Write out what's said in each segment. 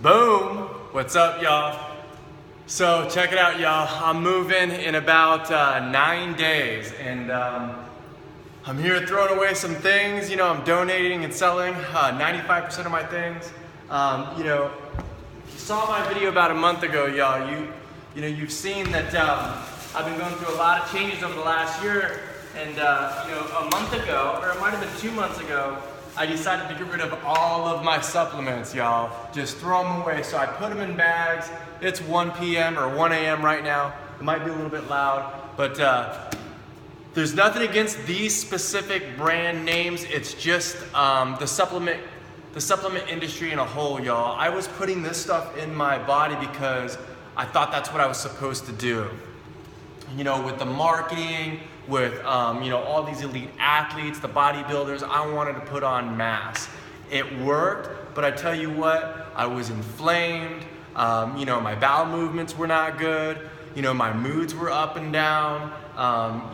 Boom! What's up, y'all? So check it out, y'all. I'm moving in about 9 days, and I'm here throwing away some things. You know, I'm donating and selling 95% of my things. You know, if you saw my video about a month ago, y'all, you've seen that I've been going through a lot of changes over the last year. And you know, a month ago, or it might have been 2 months ago, I decided to get rid of all of my supplements, y'all. Just throw them away. So I put them in bags. It's 1 p.m. or 1 a.m. right now. It might be a little bit loud, but there's nothing against these specific brand names. It's just the supplement industry in a whole, y'all. I was putting this stuff in my body because I thought that's what I was supposed to do. You know, with the marketing, with you know, all these elite athletes, the bodybuilders, I wanted to put on mass. It worked, but I tell you what, I was inflamed. You know, my bowel movements were not good. You know, my moods were up and down.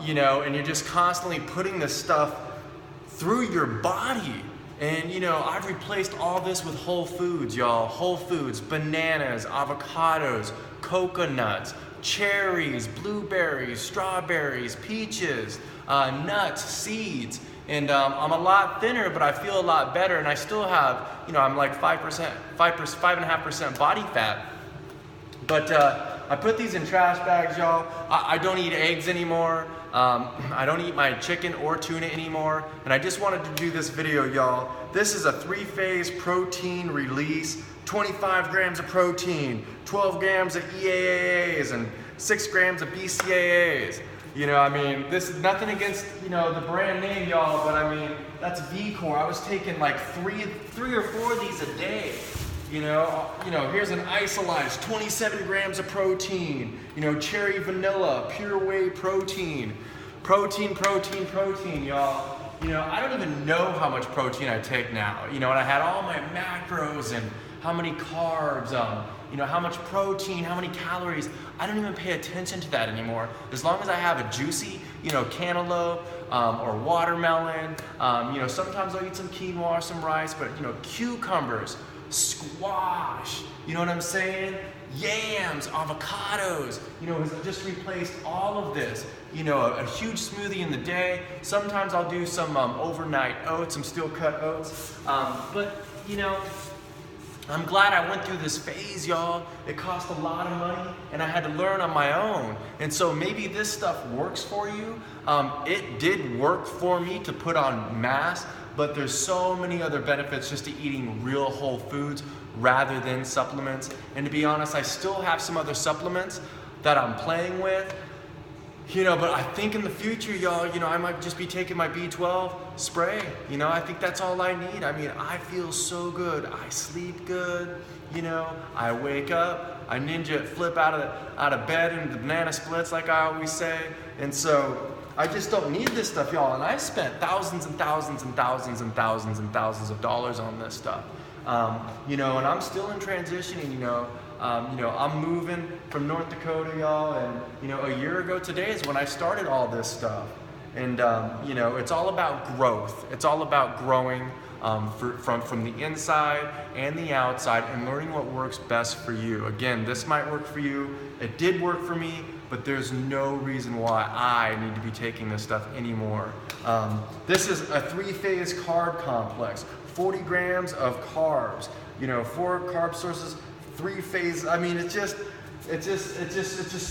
You know, and you're just constantly putting this stuff through your body. And you know, I've replaced all this with whole foods, y'all. Whole foods, bananas, avocados, coconuts, cherries, blueberries, strawberries, peaches, nuts, seeds. And I'm a lot thinner, but I feel a lot better. And I still have, you know, I'm like 5.5% body fat. But I put these in trash bags, y'all. I don't eat eggs anymore. I don't eat my chicken or tuna anymore. And I just wanted to do this video, y'all. This is a 3-phase protein release. 25 grams of protein, 12 grams of EAAs, and 6 grams of BCAAs. You know, I mean, this is nothing against, you know, the brand name, y'all, but I mean, that's V-Core. I was taking like three or four of these a day. You know, here's an Isolyze, 27 grams of protein. You know, cherry vanilla, pure whey protein. Protein, y'all. You know, I don't even know how much protein I take now. You know, and I had all my macros and how many carbs, you know, how much protein, how many calories. I don't even pay attention to that anymore. As long as I have a juicy, you know, cantaloupe or watermelon. You know, sometimes I'll eat some quinoa, some rice, but you know, cucumbers, squash, you know what I'm saying? Yams, avocados, you know, has just replaced all of this. You know, a huge smoothie in the day. Sometimes I'll do some overnight oats, some steel cut oats. But, you know, I'm glad I went through this phase, y'all. It cost a lot of money, and I had to learn on my own. And so maybe this stuff works for you. It did work for me to put on mass, but there's so many other benefits just to eating real whole foods rather than supplements. And to be honest, I still have some other supplements that I'm playing with. You know, but I think in the future, y'all, you know, I might just be taking my B12 spray. You know, I think that's all I need. I mean, I feel so good. I sleep good. You know, I wake up, I ninja flip out of bed into the banana splits, like I always say. And so I just don't need this stuff, y'all. And I spent thousands and thousands and thousands and thousands and thousands of dollars on this stuff. You know, and I'm still in transitioning, you know. You know, I'm moving from North Dakota, y'all, and you know, a year ago today is when I started all this stuff. And you know, it's all about growth. It's all about growing from the inside and the outside, and learning what works best for you. Again, this might work for you. It did work for me, but there's no reason why I need to be taking this stuff anymore. This is a 3-phase carb complex. 40 grams of carbs. You know, 4 carb sources. 3 phases. I mean, it's just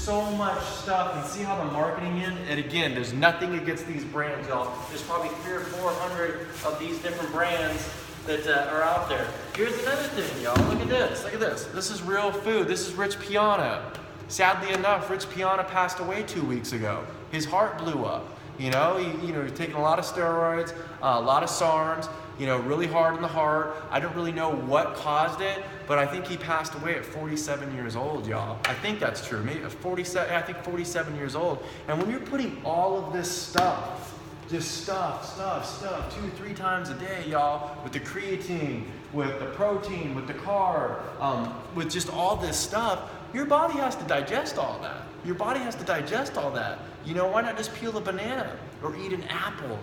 so much stuff. And see how the marketing in. And again, there's nothing against these brands, y'all. There's probably 300 or 400 of these different brands that are out there. Here's another thing, y'all. Look at this. Look at this. This is real food. This is Rich Piana. Sadly enough, Rich Piana passed away 2 weeks ago. His heart blew up. You know, he's taking a lot of steroids, a lot of SARMs. You know, really hard on the heart. I don't really know what caused it, but I think he passed away at 47 years old, y'all. I think that's true. Maybe 47. I think 47 years old. And when you're putting all of this stuff, just stuff, 2-3 times a day, y'all, with the creatine, with the protein, with the carb, with just all this stuff, your body has to digest all that. Your body has to digest all that. You know, why not just peel a banana or eat an apple?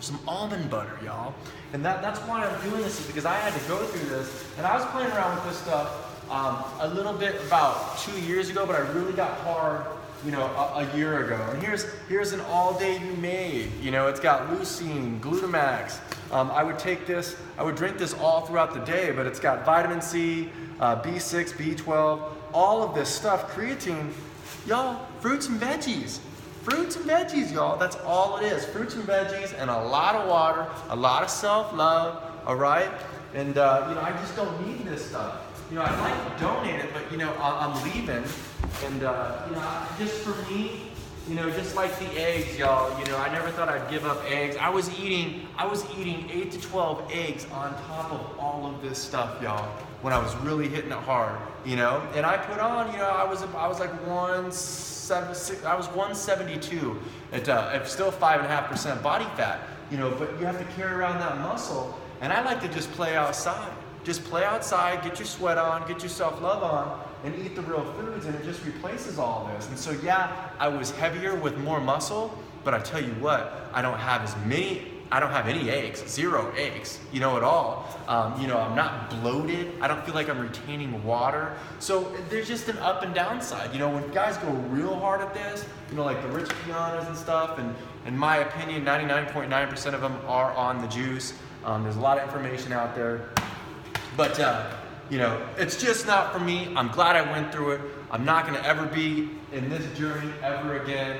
some almond butter, y'all. And that's why I'm doing this, is because I had to go through this. And I was playing around with this stuff a little bit about 2 years ago, but I really got hard, you know, a year ago. And here's an all day you made. You know, it's got leucine, glutamax. I would take this, I would drink this all throughout the day, but it's got vitamin C, B6, B12, all of this stuff, creatine. Y'all, fruits and veggies. Fruits and veggies, y'all. That's all it is. Fruits and veggies and a lot of water, a lot of self-love, all right? And, you know, I just don't need this stuff. You know, I'd like to donate it, but, you know, I'm leaving. And, you know, just for me, you know, just like the eggs, y'all, you know, I never thought I'd give up eggs. I was eating 8 to 12 eggs on top of all of this stuff, y'all, when I was really hitting it hard, you know? And I put on, you know, I was like 172 at still 5.5% body fat, you know, but you have to carry around that muscle. And I like to just play outside. Just play outside, get your sweat on, get your self-love on, and eat the real foods, and it just replaces all this. And so yeah, I was heavier with more muscle, but I tell you what, I don't have any aches, 0 aches, you know, at all. You know, I'm not bloated. I don't feel like I'm retaining water. So there's just an up and down side. You know, when guys go real hard at this, you know, like the Rich Pianas and stuff, and in my opinion, 99.9% of them are on the juice. There's a lot of information out there. But, you know, it's just not for me. I'm glad I went through it. I'm not going to ever be in this journey ever again.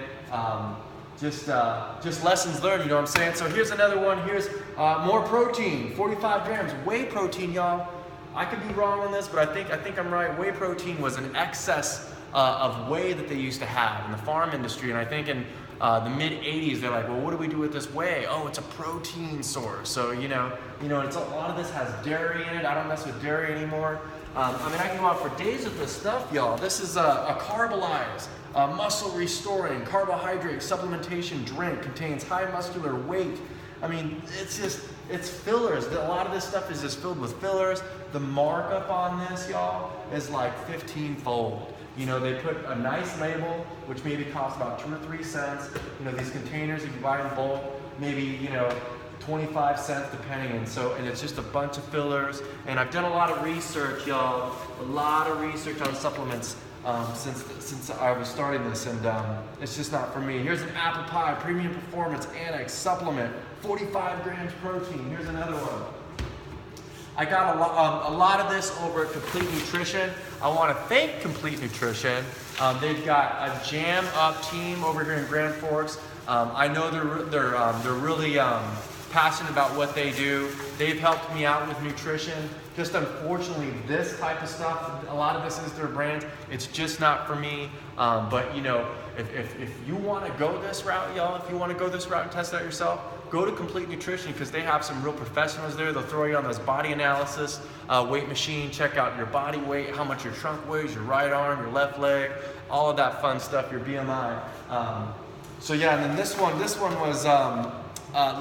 Just lessons learned, you know what I'm saying? So here's another one. Here's more protein, 45 grams. Whey protein, y'all. I could be wrong on this, but I think I'm right. Whey protein was an excess of whey that they used to have in the farm industry. And I think in the mid-'80s, they're like, well, what do we do with this whey? Oh, it's a protein source. So, you know, it's a lot of this has dairy in it. I don't mess with dairy anymore. I mean, I can go out for days with this stuff, y'all. This is a Carbolize, muscle restoring, carbohydrate supplementation drink, contains high muscular weight. I mean, it's fillers. A lot of this stuff is just filled with fillers. The markup on this, y'all, is like 15-fold. You know, they put a nice label, which maybe costs about 2 or 3 cents. You know, these containers, if you buy in bulk, maybe, you know, 25 cents depending. And it's just a bunch of fillers. And I've done a lot of research, y'all, a lot of research on supplements since I was starting this, and it's just not for me. Here's an apple pie, premium performance annex supplement, 45 grams protein. Here's another one. I got a lot of this over at Complete Nutrition. I want to thank Complete Nutrition. They've got a jam up team over here in Grand Forks. I know they're really passionate about what they do. They've helped me out with nutrition. Just unfortunately, this type of stuff, a lot of this is their brand. It's just not for me. But you know, if you want to go this route, y'all, if you want to go this route and test it out yourself, go to Complete Nutrition, because they have some real professionals there. They'll throw you on this body analysis weight machine, check out your body weight, how much your trunk weighs, your right arm, your left leg, all of that fun stuff, your BMI. So yeah, and then this one was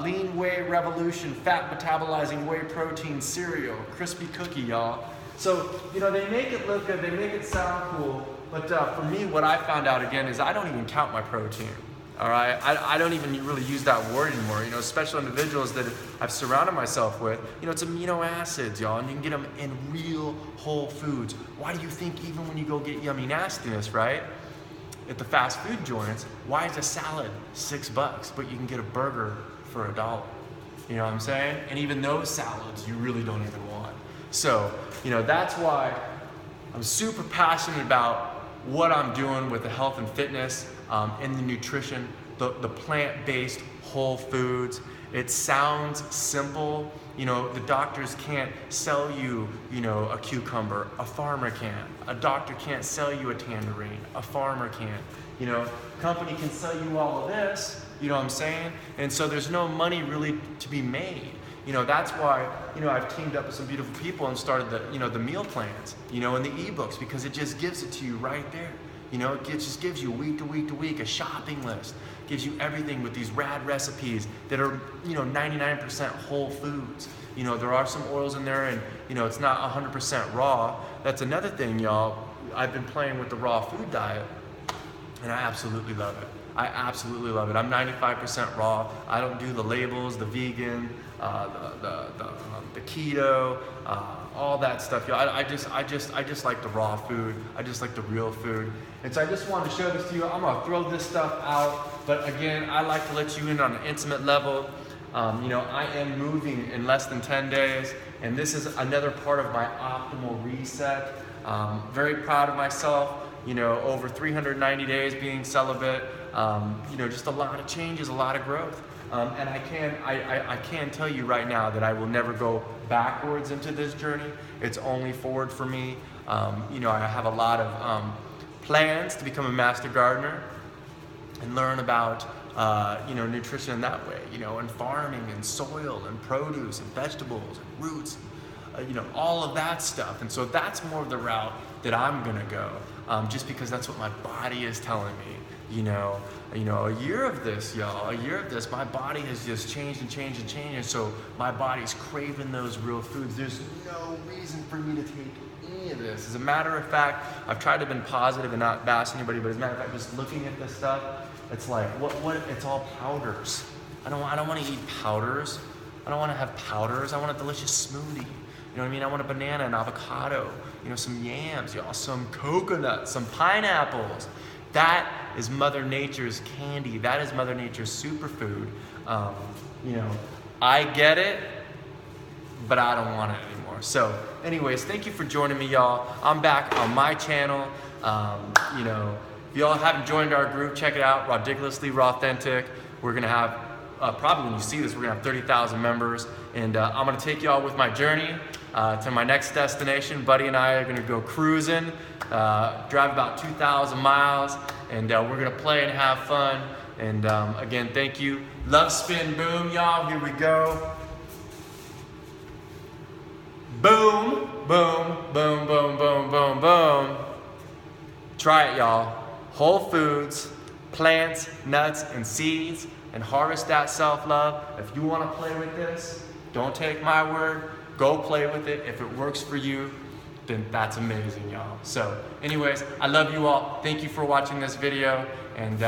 Lean Whey Revolution Fat Metabolizing Whey Protein Cereal, crispy cookie, y'all. So, you know, they make it look good, they make it sound cool, but for me, what I found out again is I don't even count my protein. All right, I don't even really use that word anymore. You know, special individuals that I've surrounded myself with, you know, it's amino acids, y'all, and you can get them in real whole foods. Why do you think even when you go get yummy nastiness, right, at the fast food joints, why is a salad $6, but you can get a burger for $1? You know what I'm saying? And even those salads you really don't even want. So, you know, that's why I'm super passionate about what I'm doing with the health and fitness, in the nutrition, the plant-based whole foods. It sounds simple. You know, the doctors can't sell you, you know, a cucumber. A farmer can. A doctor can't sell you a tangerine. A farmer can. You know, company can sell you all of this. You know what I'm saying? And so there's no money really to be made. You know, that's why, you know, I've teamed up with some beautiful people and started the, you know, the meal plans, you know, and the ebooks, because it just gives it to you right there. You know, it just gives you week to week to week a shopping list. Gives you everything with these rad recipes that are, you know, 99% whole foods. You know, there are some oils in there, and, you know, it's not 100% raw. That's another thing, y'all. I've been playing with the raw food diet, and I absolutely love it. I absolutely love it. I'm 95% raw. I don't do the labels, the vegan, the keto, all that stuff. Y'all, I just like the raw food. I just like the real food. And so I just wanted to show this to you. I'm gonna throw this stuff out, but again, I like to let you in on an intimate level. You know, I am moving in less than 10 days, and this is another part of my optimal reset. Very proud of myself. You know, over 390 days being celibate. You know, just a lot of changes, a lot of growth. And I can tell you right now that I will never go backwards into this journey. It's only forward for me. You know, I have a lot of plans to become a master gardener and learn about you know, nutrition in that way, you know, and farming and soil and produce and vegetables and roots, you know, all of that stuff. And so that's more of the route that I'm gonna go, just because that's what my body is telling me. You know, a year of this, y'all, a year of this, my body has just changed and changed and changed. And so my body's craving those real foods. There's no reason for me to take any of this. As a matter of fact, I've tried to be positive and not bash anybody, but as a matter of fact, just looking at this stuff, it's like, what, it's all powders. I don't want to eat powders. I don't want to have powders. I want a delicious smoothie. You know what I mean? I want a banana, an avocado, you know, some yams, y'all, some coconuts, some pineapples. That is Mother Nature's candy. That is Mother Nature's superfood. You know, I get it, but I don't want it anymore. So anyways, thank you for joining me, y'all. I'm back on my channel. You know, if y'all haven't joined our group, check it out, RADiculously, RawThentic. We're gonna have, probably when you see this, we're gonna have 30,000 members. And I'm gonna take y'all with my journey to my next destination. Buddy and I are gonna go cruising, drive about 2,000 miles, and we're gonna play and have fun. And again, thank you. Love, spin, boom, y'all. Here we go. Boom, boom, boom, boom, boom, boom, boom. Try it, y'all. Whole foods, plants, nuts, and seeds, and harvest that self-love. If you wanna play with this, don't take my word. Go play with it. If it works for you, then that's amazing, y'all. So anyways, I love you all. Thank you for watching this video, and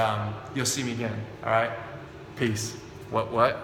you'll see me again, all right? Peace. What?